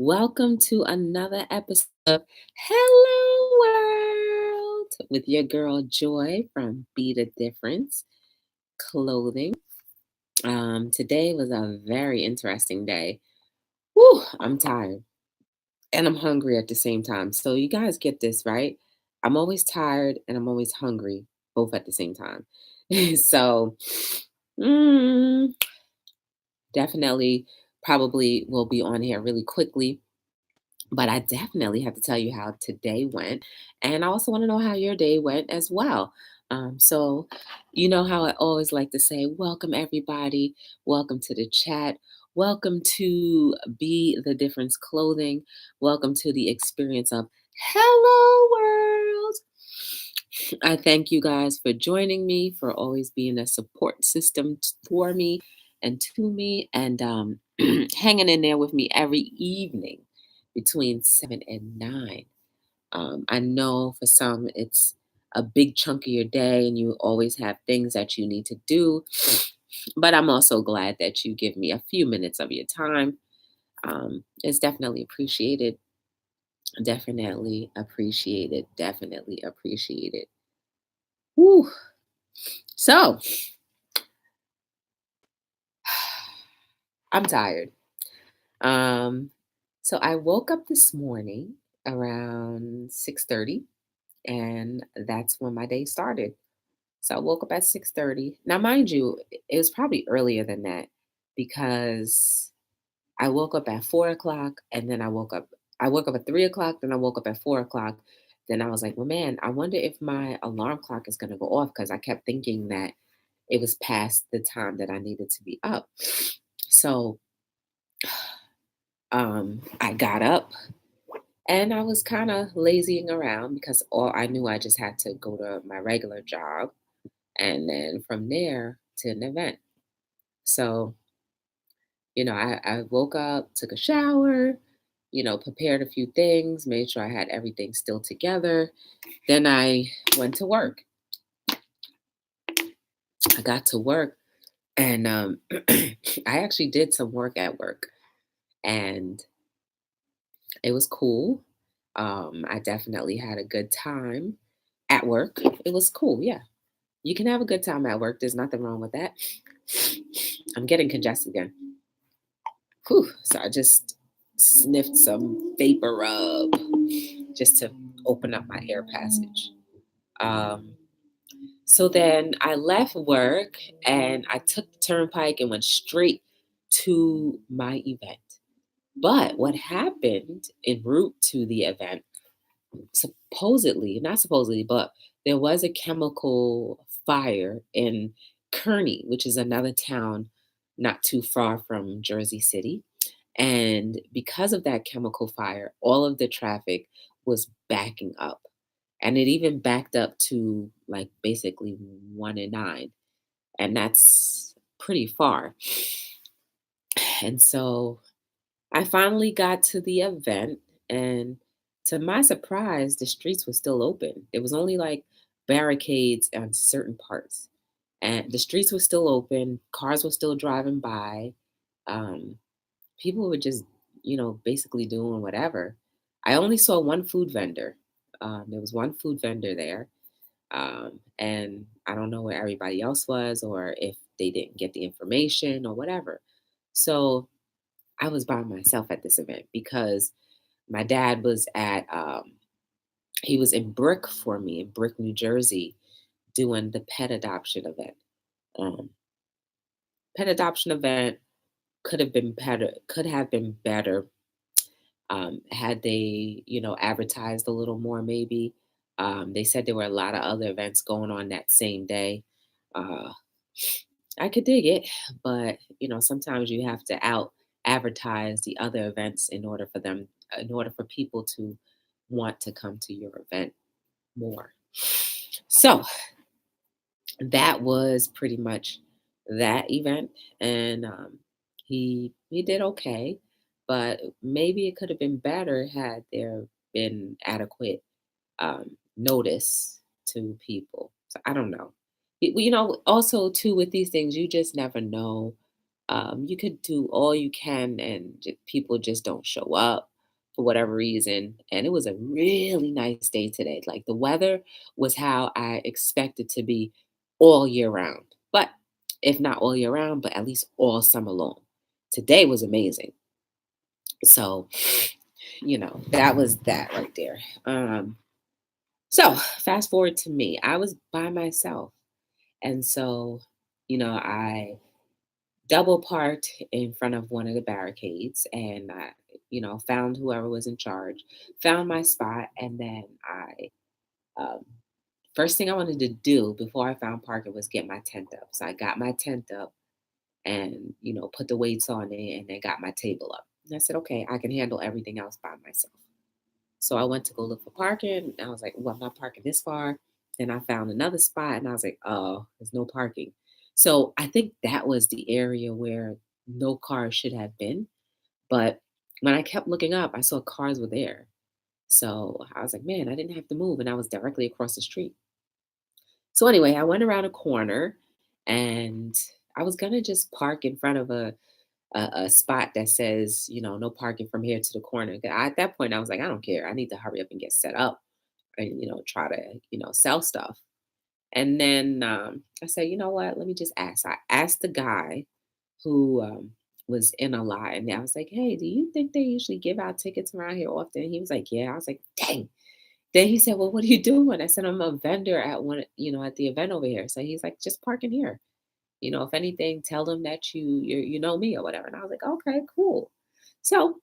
Welcome to another episode of Hello World with your girl Joy from Be the Difference Clothing. Today was a very interesting day. Whew, I'm tired and I'm hungry at the same time. So you guys get this, right? I'm always tired and I'm always hungry, both at the same time. so mm, definitely probably will be on here really quickly. But I definitely have to tell you how today went. And I also want to know how your day went as well. So, you know how I always like to say, welcome everybody. Welcome to the chat. Welcome to Be the Difference Clothing. Welcome to the experience of Hello World. I thank you guys for joining me, for always being a support system for me and to me, and hanging in there with me every evening between 7 and 9. I know for some it's a big chunk of your day and you always have things that you need to do, but I'm also glad that you give me a few minutes of your time. It's definitely appreciated. Definitely appreciated. Definitely appreciated. Whew. So, I'm tired. Um, so I woke up this morning around 6:30, and that's when my day started. So I woke up at 6:30. Now, mind you, it was probably earlier than that because I woke up at 4 o'clock, and then I woke up at 3 o'clock, then I woke up at 4 o'clock. Then I was like, well, man, I wonder if my alarm clock is going to go off because I kept thinking that it was past the time that I needed to be up. So I got up and I was kind of lazying around because all I knew I just had to go to my regular job and then from there to an event. So, I woke up, took a shower, prepared a few things, made sure I had everything still together. Then I went to work. I got to work and I actually did some work at work and it was cool. I definitely had a good time at work. It was cool. Yeah. You can have a good time at work. There's nothing wrong with that. I'm getting congested again. Whew. So I just sniffed some vapor rub just to open up my air passage. Um, so then I left work and I took the turnpike and went straight to my event. But what happened en route to the event, supposedly, not supposedly, but there was a chemical fire in Kearney, which is another town not too far from Jersey City. And because of that chemical fire, all of the traffic was backing up. And it even backed up to like basically 1 and 9. And that's pretty far. And so I finally got to the event. And to my surprise, the streets were still open. It was only like barricades on certain parts. And the streets were still open, cars were still driving by. Um, People were just, basically doing whatever. I only saw one food vendor. There was one food vendor there. And I don't know where everybody else was or if they didn't get the information or whatever. So I was by myself at this event because my dad was he was in Brick for me, in Brick, New Jersey, doing the pet adoption event. Um, Pet adoption event could have been better had they, advertised a little more, maybe. They said there were a lot of other events going on that same day. Uh, I could dig it, but sometimes you have to out advertise the other events in order for people to want to come to your event more. So that was pretty much that event, and he did okay, but maybe it could have been better had there been adequate notice to people. So I don't know. Also too with these things, you just never know. You could do all you can, and people just don't show up. for whatever reason. And it was a really nice day today. Like the weather was how I expected to be all year round. But if not all year round, but at least all summer long. Today was amazing. So, that was that right there. So fast forward to me. I was by myself. And so, I double parked in front of one of the barricades and I, found whoever was in charge, found my spot, and then um, first thing I wanted to do before I found parking was get my tent up. So I got my tent up and, put the weights on it and then got my table up. And I said, okay, I can handle everything else by myself. So I went to go look for parking. I was like, well, I'm not parking this far. Then I found another spot and I was like, oh, there's no parking. So I think that was the area where no cars should have been. But when I kept looking up, I saw cars were there. So I was like, man, I didn't have to move. And I was directly across the street. So anyway, I went around a corner and I was going to just park in front of a spot that says, no parking from here to the corner. At that point, I was like, I don't care. I need to hurry up and get set up and, try to, sell stuff. And then I said, you know what? Let me just ask. I asked the guy who was in a line. And I was like, hey, do you think they usually give out tickets around here often? He was like, yeah. I was like, dang. Then he said, well, what are you doing? I said, I'm a vendor at one, at the event over here. So he's like, just park in here. If anything, tell them that you know me or whatever. And I was like, okay, cool. So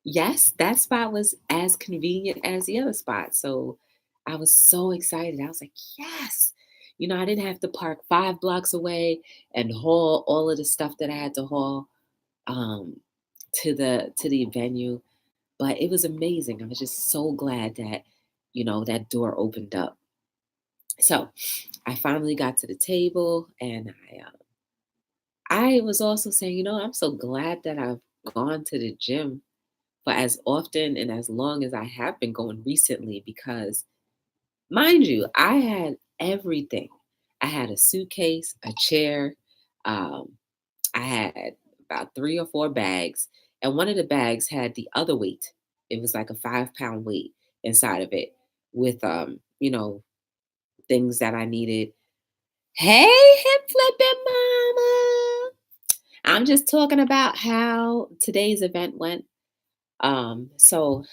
yes, that spot was as convenient as the other spot. So I was so excited. I was like, yes. I didn't have to park 5 blocks away and haul all of the stuff that I had to haul um, to the venue. But it was amazing. I was just so glad that, that door opened up. So I finally got to the table and I was also saying, I'm so glad that I've gone to the gym for as often and as long as I have been going recently because, mind you, I had everything. I had a suitcase, a chair, um, I had about 3 or 4 bags, and one of the bags had the other weight. It was like a 5 pound weight inside of it with, things that I needed. Hey, hip flipping mama. I'm just talking about how today's event went. So,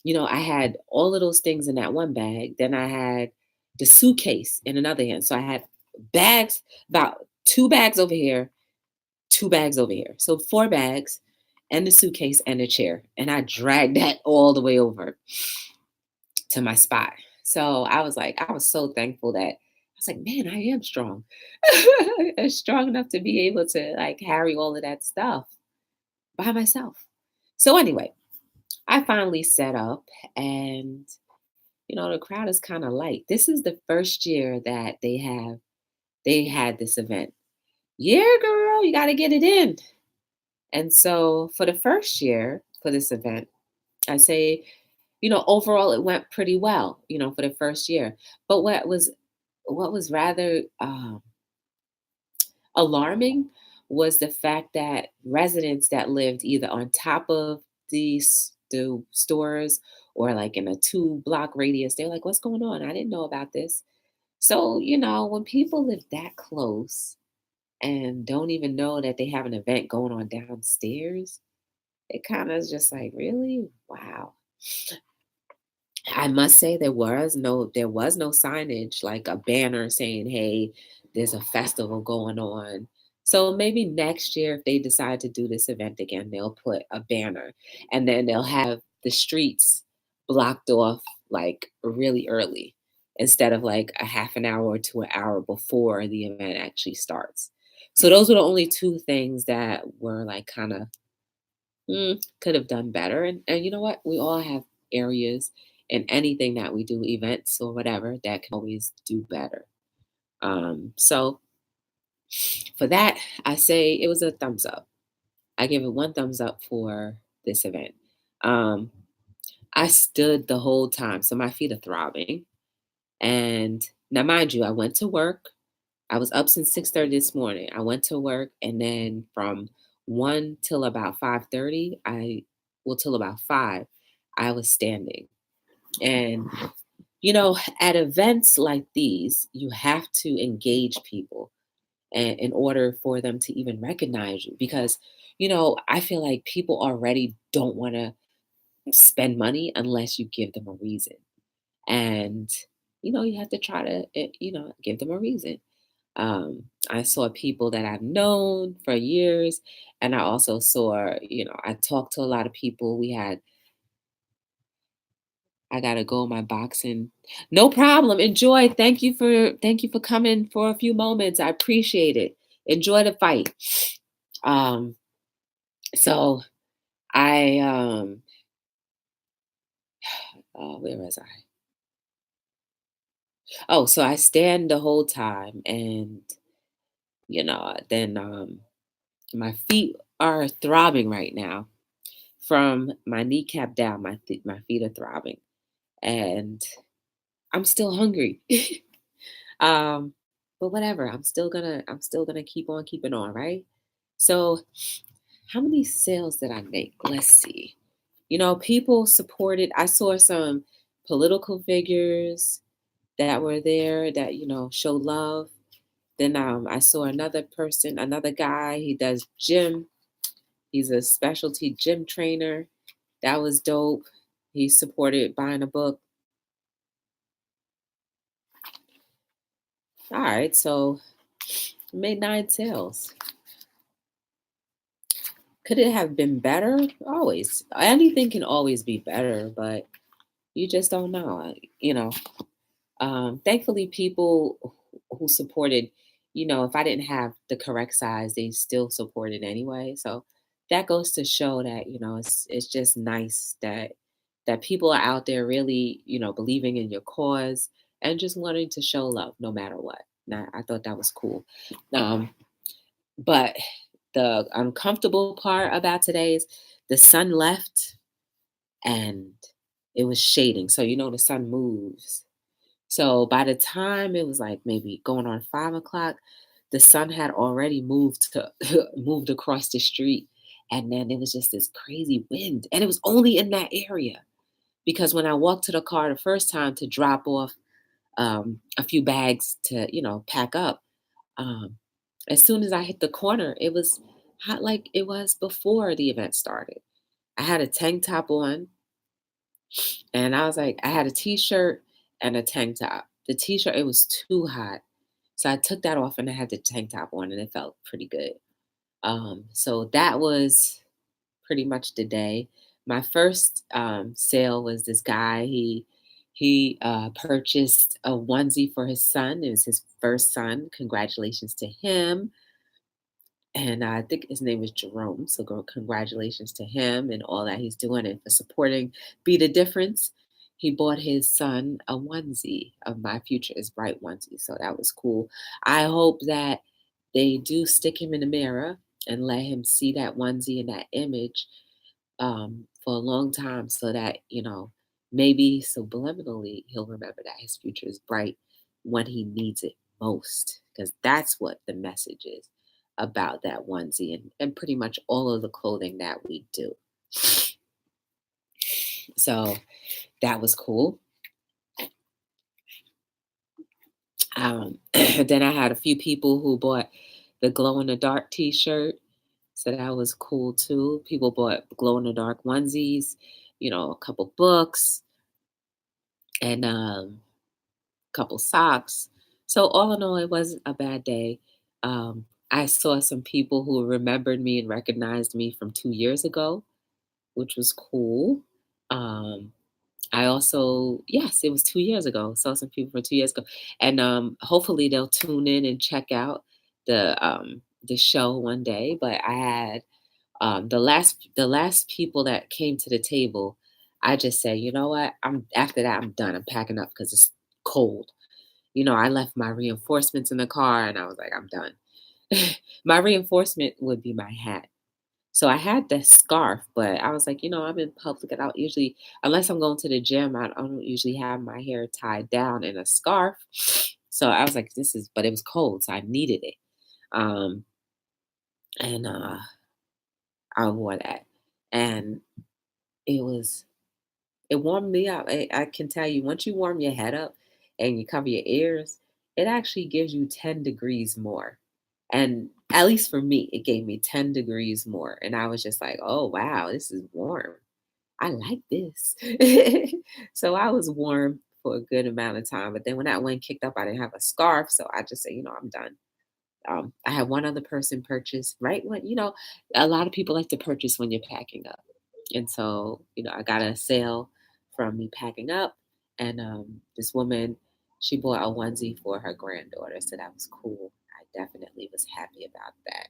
I had all of those things in that one bag. Then I had the suitcase in another hand. So I had bags, about 2 bags over here, 2 bags over here. So 4 bags and the suitcase and the chair. And I dragged that all the way over to my spot. So I was so thankful that I was like, man, I am strong. I'm strong enough to be able to like carry all of that stuff by myself. So anyway, I finally set up and the crowd is kind of light. This is the first year that they had this event. Yeah, girl, you got to get it in. And so for the first year for this event, I say, overall it went pretty well, for the first year. But what was rather alarming was the fact that residents that lived either on top of the stores or like in a 2 block radius, they're like, what's going on? I didn't know about this. So, when people live that close and don't even know that they have an event going on downstairs, it kind of is just like, really? Wow. I must say there was no signage like a banner saying, "Hey, there's a festival going on." So maybe next year if they decide to do this event again, they'll put a banner and then they'll have the streets blocked off like really early instead of like a half an hour to an hour before the event actually starts. So those were the only two things that were like kind of could have done better. And you know what? We all have areas in anything that we do, events or whatever, that can always do better. So for that, I say it was a thumbs up. I give it one thumbs up for this event. Um, I stood the whole time, so my feet are throbbing. And now, mind you, I went to work. I was up since 6:30 this morning. I went to work, and then from 1 till about 5:30, I well, till about 5, I was standing. And, at events like these, you have to engage people and in order for them to even recognize you because, I feel like people already don't want to spend money unless you give them a reason. And, you have to try to, give them a reason. I saw people that I've known for years, and I also saw, I talked to a lot of people. I gotta go my boxing. No problem. Enjoy. Thank you for coming for a few moments. I appreciate it. Enjoy the fight. Um, so I where was I? Oh, so I stand the whole time and then my feet are throbbing right now from my kneecap down. My feet are throbbing, and I'm still hungry. um, but whatever. I'm still gonna keep on keeping on, right? So, how many sales did I make? Let's see. People supported. I saw some political figures that were there that showed love. Then I saw another person, another guy. He does gym. He's a specialty gym trainer. That was dope. He supported buying a book. All right, so I made 9 sales. Could it have been better? Always. Anything can always be better, but you just don't know. Thankfully, people who supported, if I didn't have the correct size, they still supported anyway. So that goes to show that it's just nice that people are out there really believing in your cause and just wanting to show love no matter what. Now, I thought that was cool. Um, but the uncomfortable part about today is the sun left and it was shading. So the sun moves. So by the time it was like maybe going on 5 o'clock, the sun had already moved to moved across the street. And then it was just this crazy wind. And it was only in that area. Because when I walked to the car the first time to drop off a few bags to, pack up, um, as soon as I hit the corner, it was hot like it was before the event started. I had a tank top on, and I was like, I had a t-shirt and a tank top. The t-shirt, it was too hot. So I took that off and I had the tank top on and it felt pretty good. So that was pretty much the day. My first sale was this guy. He purchased a onesie for his son. It was his first son. Congratulations to him. And I think his name is Jerome. So congratulations to him and all that he's doing and for supporting Be the Difference. He bought his son a onesie of My Future is Bright onesie. So that was cool. I hope that they do stick him in the mirror and let him see that onesie and that image for a long time so that, maybe subliminally he'll remember that his future is bright when he needs it most. Because that's what the message is about that onesie and pretty much all of the clothing that we do. So that was cool. Then I had a few people who bought the glow in the dark t shirt. So that was cool too. People bought glow in the dark onesies, a couple books and a couple socks. So all in all, it wasn't a bad day. I saw some people who remembered me and recognized me from 2 years ago, which was cool. Um, I also, yes, it was 2 years ago. Saw some people from 2 years ago, and hopefully they'll tune in and check out the show one day. But I had the last people that came to the table. I just said, you know what? I'm after that. I'm done. I'm packing up because it's cold. I left my reinforcements in the car, and I was like, I'm done. My reinforcement would be my hat. So I had the scarf, but I was like, I'm in public and I don't usually, unless I'm going to the gym, I don't usually have my hair tied down in a scarf. So I was like, but it was cold, so I needed it. Um, and I wore that. And it was it warmed me up. I can tell you, once you warm your head up and you cover your ears, it actually gives you 10 degrees more. And at least for me, it gave me 10 degrees more. And I was just like, oh, wow, this is warm. I like this. So I was warm for a good amount of time. But then when that wind kicked up, I didn't have a scarf. So I just said, I'm done. I had one other person purchase right when, a lot of people like to purchase when you're packing up. And so, I got a sale from me packing up. And this woman, she bought a onesie for her granddaughter. So that was cool. I definitely was happy about that.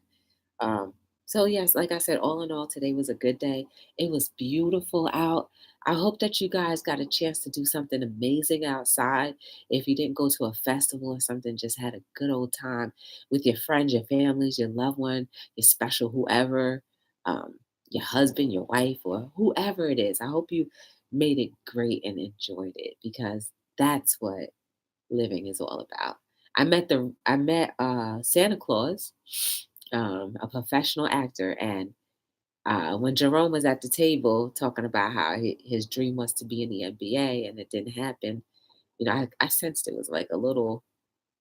Um, so yes, like I said, all in all, today was a good day. It was beautiful out. I hope that you guys got a chance to do something amazing outside. If you didn't go to a festival or something, just had a good old time with your friends, your families, your loved one, your special whoever, um, your husband, your wife, or whoever it is. I hope you made it great and enjoyed it because that's what living is all about. I met Santa Claus, a professional actor, and when Jerome was at the table talking about how his dream was to be in the NBA and it didn't happen, I sensed it was like a little,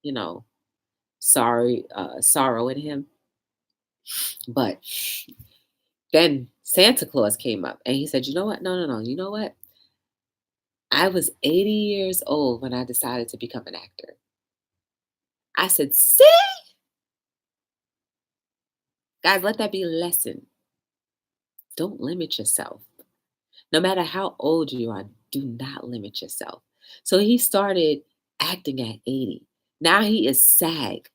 you know, sorrow in him. But then Santa Claus came up and he said, "You know what? No, no, no. You know what? I was 80 years old when I decided to become an actor." I said, "See, guys, let that be a lesson. Don't limit yourself. No matter how old you are, do not limit yourself." So he started acting at 80. Now he is SAG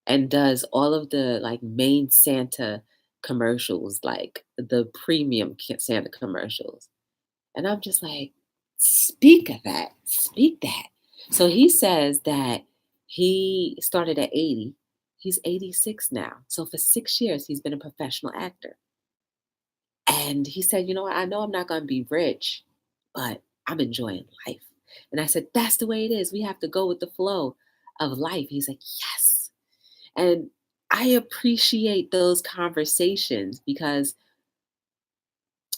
and does all of the like main Santa commercials, like the premium Santa commercials. And I'm just like, speak of that, speak that. So he says that he started at 80. He's 86 now. So for 6 years, he's been a professional actor. And he said, what? I know I'm not going to be rich, but I'm enjoying life. And I said, that's the way it is. We have to go with the flow of life. He's like, yes. And I appreciate those conversations because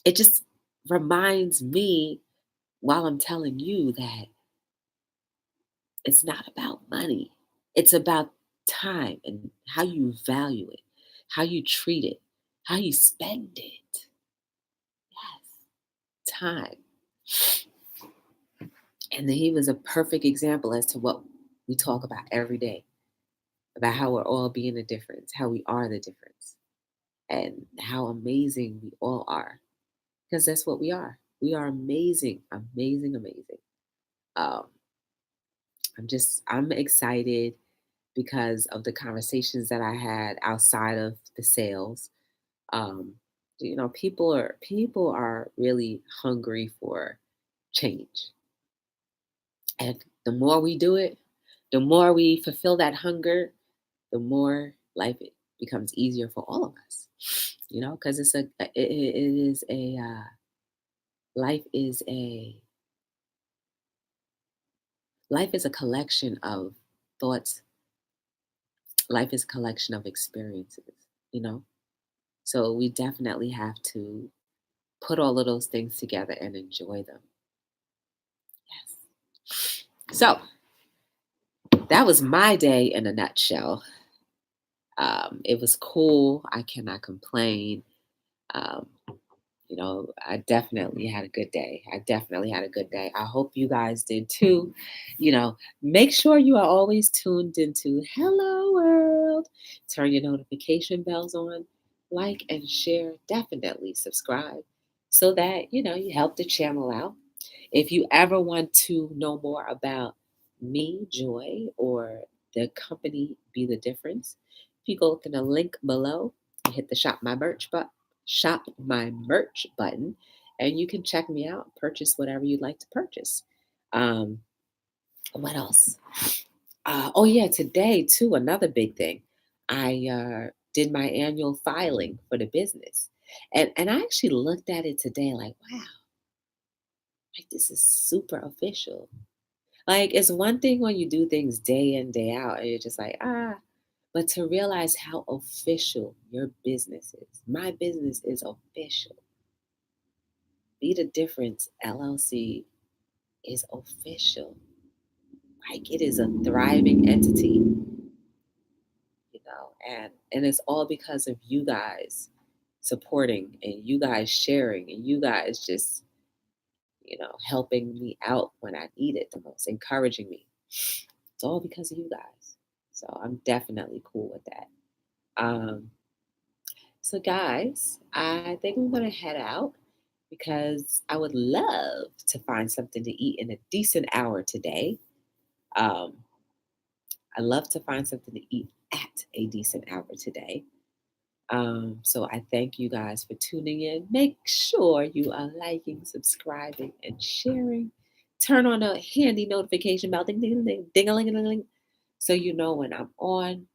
it just reminds me while I'm telling you that it's not about money. It's about time and how you value it, how you treat it, how you spend it. Yes, time. And then he was a perfect example as to what we talk about every day, about how we're all being the difference, how we are the difference, and how amazing we all are. Because that's what we are. We are amazing, amazing, amazing. Um, I'm excited because of the conversations that I had outside of the sales. Um, people are really hungry for change. And the more we do it, the more we fulfill that hunger, the more life it becomes easier for all of us. Because it is a life is a life is a collection of thoughts. Life is a collection of experiences. You know, so we definitely have to put all of those things together and enjoy them. Yes. So that was my day in a nutshell. It was cool. I cannot complain. Um, I definitely had a good day. I definitely had a good day. I hope you guys did too. Make sure you are always tuned into Hello World. Turn your notification bells on, like and share. Definitely subscribe so that, you help the channel out. If you ever want to know more about me, Joy, or the company Be the Difference, if you go to the link below, you hit the shop my merch button, and you can check me out, purchase whatever you'd like to purchase. Um, what else? Oh yeah, today too, another big thing. I did my annual filing for the business, and I actually looked at it today, like, wow, like this is super official. Like it's one thing when you do things day in, day out, and you're just like, but to realize how official your business is. My business is official. Be the Difference LLC is official. Like it is a thriving entity, and it's all because of you guys supporting and you guys sharing and you guys just, helping me out when I need it the most, encouraging me. It's all because of you guys. So I'm definitely cool with that. So, guys, I think I'm going to head out because I would love to find something to eat in a decent hour today. Um, I love to find something to eat at a decent hour today. So I thank you guys for tuning in. Make sure you are liking, subscribing, and sharing. Turn on a handy notification bell, ding, ding, ding, ding, a ling, ding, ding, so you know when I'm on.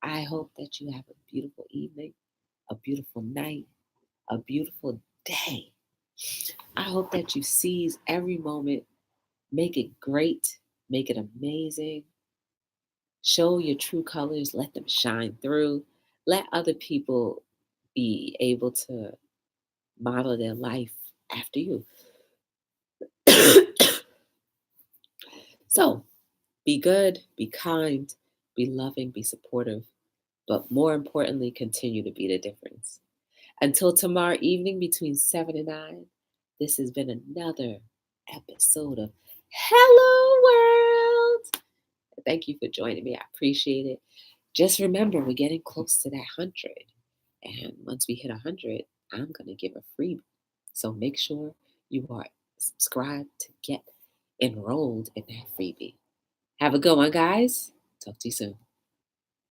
I hope that you have a beautiful evening, a beautiful night, a beautiful day. I hope that you seize every moment, make it great, make it amazing. Show your true colors, let them shine through. Let other people be able to model their life after you. So be good, be kind, be loving, be supportive, but more importantly, continue to be the difference. Until tomorrow evening between 7 and 9, this has been another episode of Hello World. Thank you for joining me. I appreciate it. Just remember, we're getting close to that 100. And once we hit 100, I'm going to give a freebie. So make sure you are subscribed to get enrolled in that freebie. Have a good one, guys. Talk to you soon.